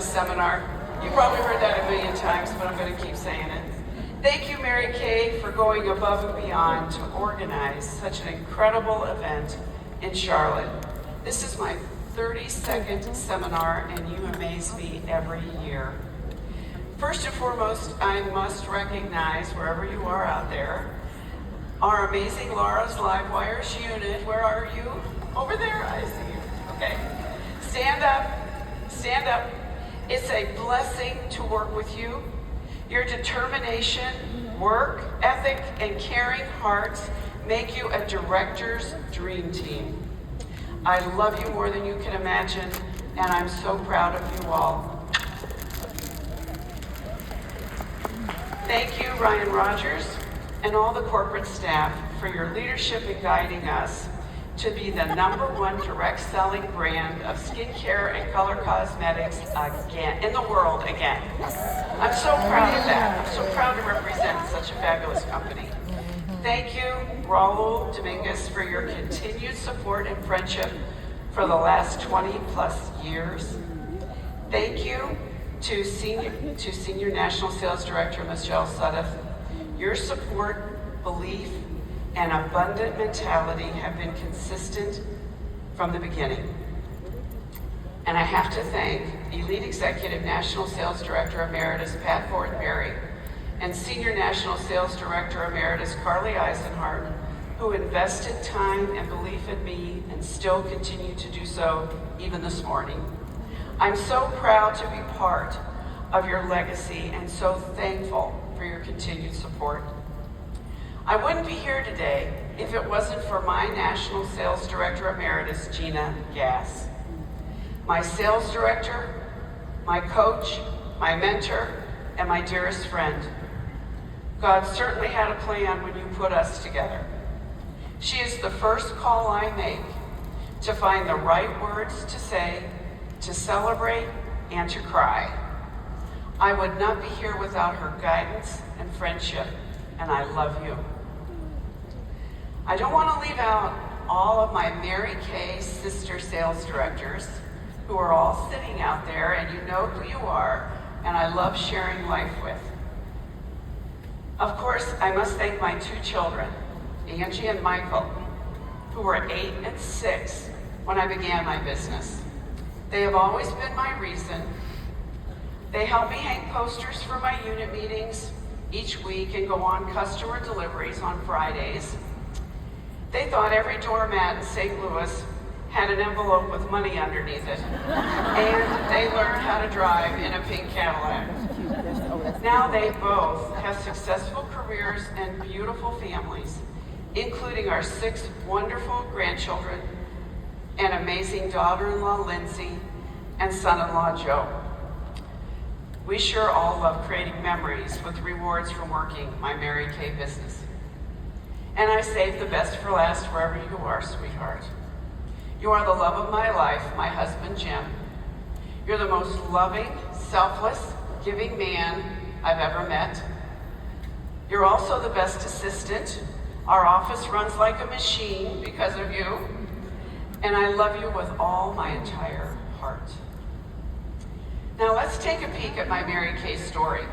seminar. You probably heard that a million times, but I'm going to keep saying it. Thank you, Mary Kay, for going above and beyond to organize such an incredible event in Charlotte. This is my 32nd seminar, and you amaze me every year. First and foremost, I must recognize, wherever you are out there, our amazing Laura's Livewires unit. Where are you? Over there, I see you. Okay. Stand up, stand up. It's a blessing to work with you. Your determination, work ethic, and caring hearts make you a director's dream team. I love you more than you can imagine, and I'm so proud of you all. Thank you, Ryan Rogers, and all the corporate staff for your leadership in guiding us to be the #1 direct selling brand of skincare and color cosmetics again, in the world again. I'm so proud of that. I'm so proud to represent such a fabulous company. Thank you, Raul Dominguez, for your continued support and friendship for the last 20 plus years. Thank you to Senior National Sales Director Michelle Sudduth. Your support, belief, and abundant mentality have been consistent from the beginning. And I have to thank Elite Executive National Sales Director Emeritus Pat Fortenberry and Senior National Sales Director Emeritus Carly Eisenhart, who invested time and belief in me and still continue to do so even this morning. I'm so proud to be part of your legacy and so thankful for your continued support. I wouldn't be here today if it wasn't for my National Sales Director Emeritus, Gina Gass. My sales director, my coach, my mentor, and my dearest friend. God certainly had a plan when you put us together. She is the first call I make to find the right words to say, to celebrate, and to cry. I would not be here without her guidance and friendship, and I love you. I don't want to leave out all of my Mary Kay sister sales directors who are all sitting out there, and you know who you are, and I love sharing life with. Of course, I must thank my 2 children, Angie and Michael, who were 8 and 6 when I began my business. They have always been my reason. They help me hang posters for my unit meetings each week and go on customer deliveries on Fridays. They thought every doormat in St. Louis had an envelope with money underneath it. And they learned how to drive in a pink Cadillac. Now they both have successful careers and beautiful families, including our 6 wonderful grandchildren, an amazing daughter-in-law, Lindsay, and son-in-law, Joe. We sure all love creating memories with rewards from working my Mary Kay business. And I save the best for last wherever you are, sweetheart. You are the love of my life, my husband, Jim. You're the most loving, selfless, giving man I've ever met. You're also the best assistant. Our office runs like a machine because of you. And I love you with all my entire heart. Now let's take a peek at my Mary Kay story.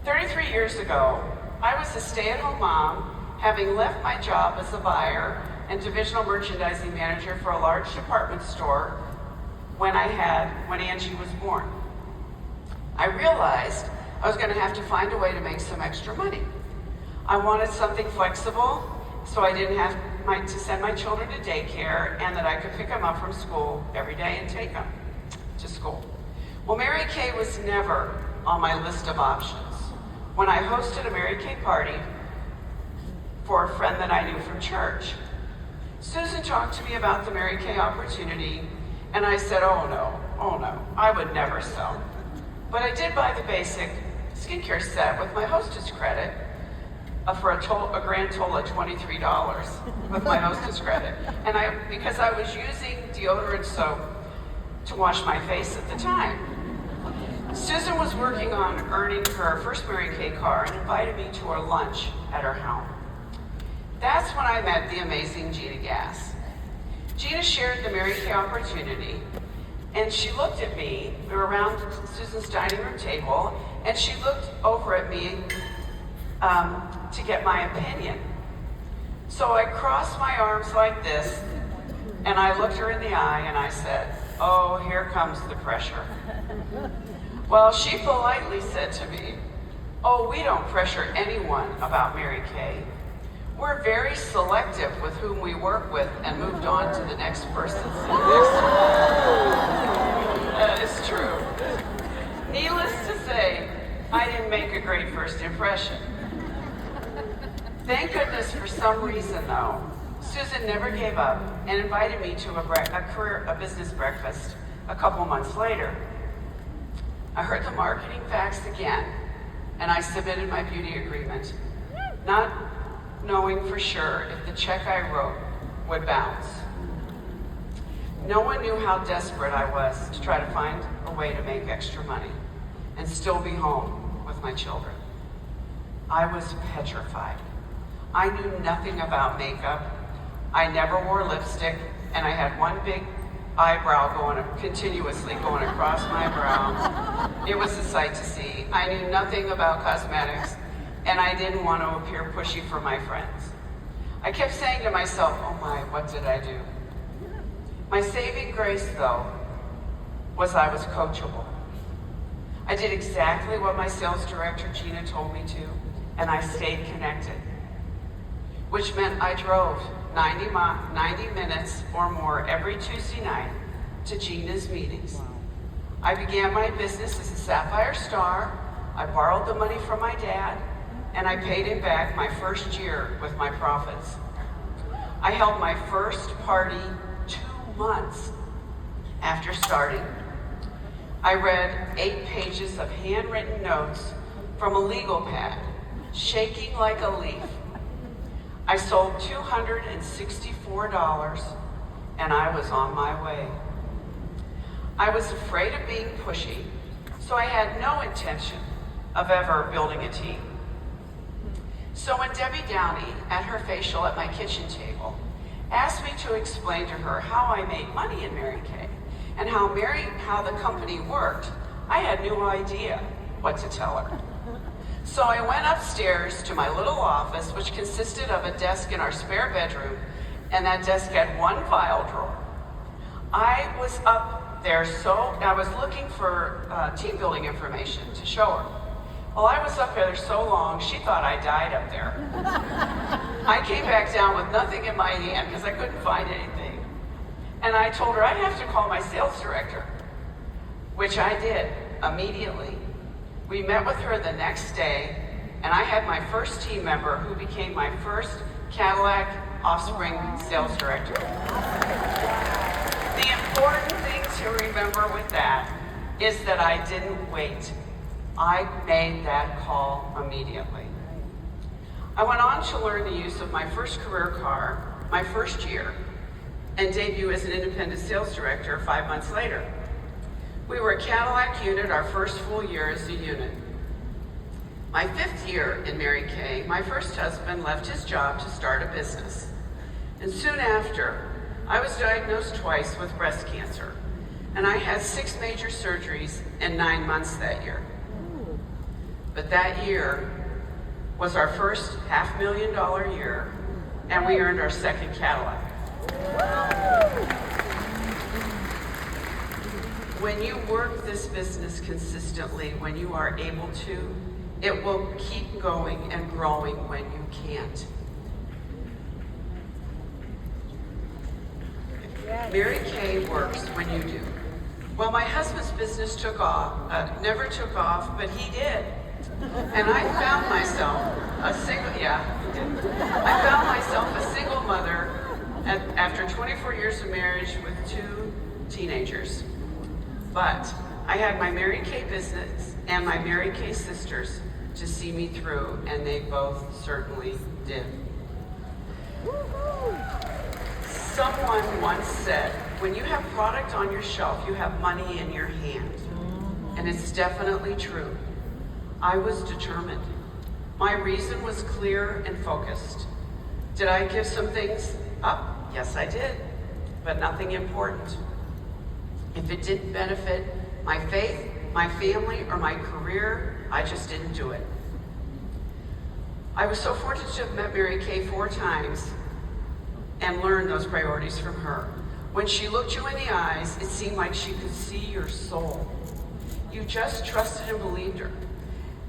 33 years ago, I was a stay-at-home mom, having left my job as a buyer and divisional merchandising manager for a large department store when Angie was born. I realized I was going to have to find a way to make some extra money. I wanted something flexible so I didn't have to send my children to daycare, and that I could pick them up from school every day and take them to school. Well, Mary Kay was never on my list of options. When I hosted a Mary Kay party for a friend that I knew from church, Susan talked to me about the Mary Kay opportunity, and I said, oh no, I would never sell. But I did buy the basic skincare set with my hostess credit for a grand total of $23 with my hostess credit. And because I was using deodorant soap to wash my face at the time. Susan was working on earning her first Mary Kay car and invited me to her lunch at her home. That's when I met the amazing Gina Gass. Gina shared the Mary Kay opportunity And she looked at me. We were around Susan's dining room table, and she looked over at me to get my opinion. So I crossed my arms like this, and I looked her in the eye, and I said, "Oh, here comes the pressure." Well, she politely said to me, "Oh, we don't pressure anyone about Mary Kay. We're very selective with whom we work with," and moved on to the next person. That is true. Needless to say, I didn't make a great first impression. Thank goodness for some reason, though, Susan never gave up and invited me to a business breakfast a couple months later. I heard the marketing facts again, and I submitted my beauty agreement, not knowing for sure if the check I wrote would bounce. No one knew how desperate I was to try to find a way to make extra money and still be home with my children. I was petrified. I knew nothing about makeup. I never wore lipstick, and I had one big eyebrow continuously going across my brow. It was a sight to see. I knew nothing about cosmetics, and I didn't want to appear pushy for my friends. I kept saying to myself, "Oh my, what did I do?" My saving grace, though, was I was coachable. I did exactly what my sales director, Gina, told me to, and I stayed connected, which meant I drove 90 minutes or more every Tuesday night to Gina's meetings. I began my business as a Sapphire Star. I borrowed the money from my dad, and I paid him back my first year with my profits. I held my first party 2 months after starting. I read 8 pages of handwritten notes from a legal pad, shaking like a leaf. I sold $264, and I was on my way. I was afraid of being pushy, so I had no intention of ever building a team. So when Debbie Downey, at her facial at my kitchen table, asked me to explain to her how I made money in Mary Kay and how the company worked, I had no idea what to tell her. So I went upstairs to my little office, which consisted of a desk in our spare bedroom, and that desk had one file drawer. I was up there, so I was looking for team building information to show her. Well, I was up there so long, she thought I died up there. I came back down with nothing in my hand because I couldn't find anything. And I told her I'd have to call my sales director, which I did immediately. We met with her the next day, and I had my first team member who became my first Cadillac Offspring sales director. The important thing to remember with that is that I didn't wait. I made that call immediately. I went on to learn the use of my first career car my first year and debut as an independent sales director 5 months later. We were a Cadillac unit our first full year as a unit. My 5th year in Mary Kay, my first husband left his job to start a business. And soon after, I was diagnosed twice with breast cancer, and I had 6 major surgeries in 9 months that year. But that year was our first $500,000 year, and we earned our second Cadillac. When you work this business consistently, when you are able to, it will keep going and growing when you can't. Mary Kay works when you do. Well, my husband's business never took off, but he did. And I found myself a single mother after 24 years of marriage with 2 teenagers. But I had my Mary Kay business and my Mary Kay sisters to see me through, and they both certainly did. Someone once said, when you have product on your shelf, you have money in your hand. And it's definitely true. I was determined. My reason was clear and focused. Did I give some things up? Yes, I did, but nothing important. If it didn't benefit my faith, my family, or my career, I just didn't do it. I was so fortunate to have met Mary Kay 4 times and learned those priorities from her. When she looked you in the eyes, it seemed like she could see your soul. You just trusted and believed her.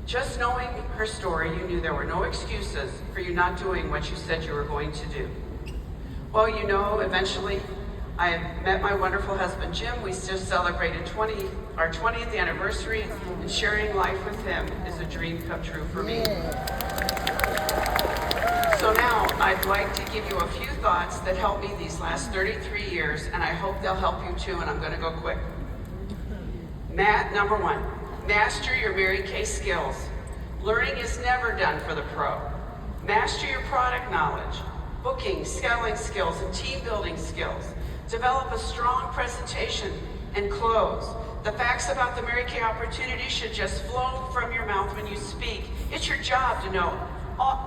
Just knowing her story, you knew there were no excuses for you not doing what you said you were going to do. Well, you know, eventually, I met my wonderful husband, Jim. We just celebrated our 20th anniversary, and sharing life with him is a dream come true for me. So now, I'd like to give you a few thoughts that helped me these last 33 years, and I hope they'll help you too, and I'm gonna go quick. Number 1, master your Mary Kay skills. Learning is never done for the pro. Master your product knowledge, booking, selling skills, and team building skills. Develop a strong presentation and close. The facts about the Mary Kay opportunity should just flow from your mouth when you speak. It's your job to know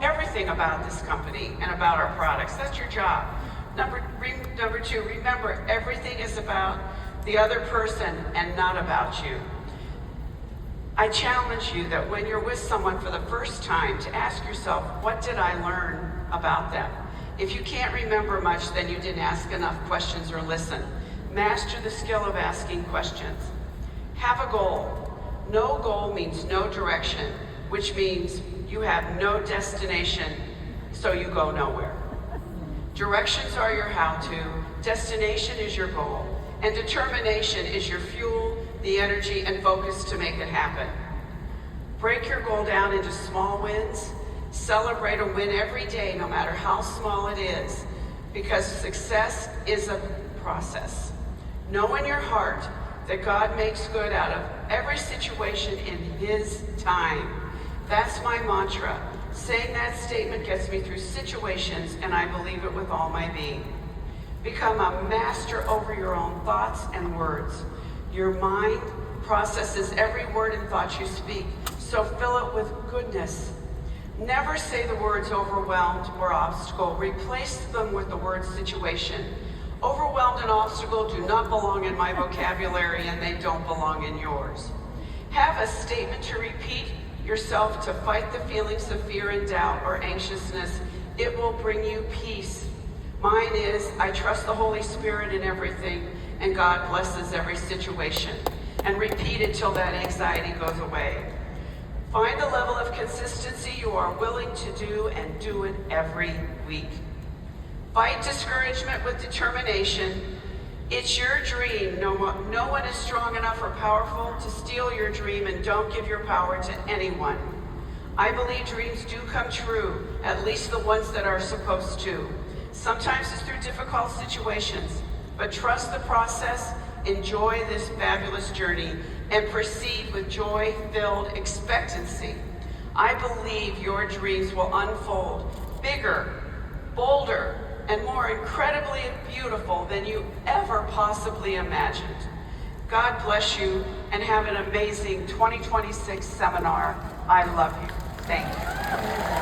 everything about this company and about our products. That's your job. Number 2, remember, everything is about the other person and not about you. I challenge you that when you're with someone for the first time to ask yourself, what did I learn about them? If you can't remember much, then you didn't ask enough questions or listen. Master the skill of asking questions. Have a goal. No goal means no direction, which means you have no destination, so you go nowhere. Directions are your how-to, destination is your goal, and determination is your fuel, the energy, and focus to make it happen. Break your goal down into small wins. Celebrate a win every day, no matter how small it is, because success is a process. Know in your heart that God makes good out of every situation in His time. That's my mantra. Saying that statement gets me through situations, and I believe it with all my being. Become a master over your own thoughts and words. Your mind processes every word and thought you speak, so fill it with goodness. Never say the words overwhelmed or obstacle. Replace them with the word situation. Overwhelmed and obstacle do not belong in my vocabulary, and they don't belong in yours. Have a statement to repeat yourself to fight the feelings of fear and doubt or anxiousness. It will bring you peace. Mine is, I trust the Holy Spirit in everything, and God blesses every situation. And repeat it till that anxiety goes away. Find a level of consistency you are willing to do, and do it every week. Fight discouragement with determination. It's your dream. No one is strong enough or powerful to steal your dream, and don't give your power to anyone. I believe dreams do come true, at least the ones that are supposed to. Sometimes it's through difficult situations, but trust the process, enjoy this fabulous journey, and proceed with joy-filled expectancy. I believe your dreams will unfold bigger, bolder, and more incredibly beautiful than you ever possibly imagined. God bless you, and have an amazing 2026 seminar. I love you. Thank you.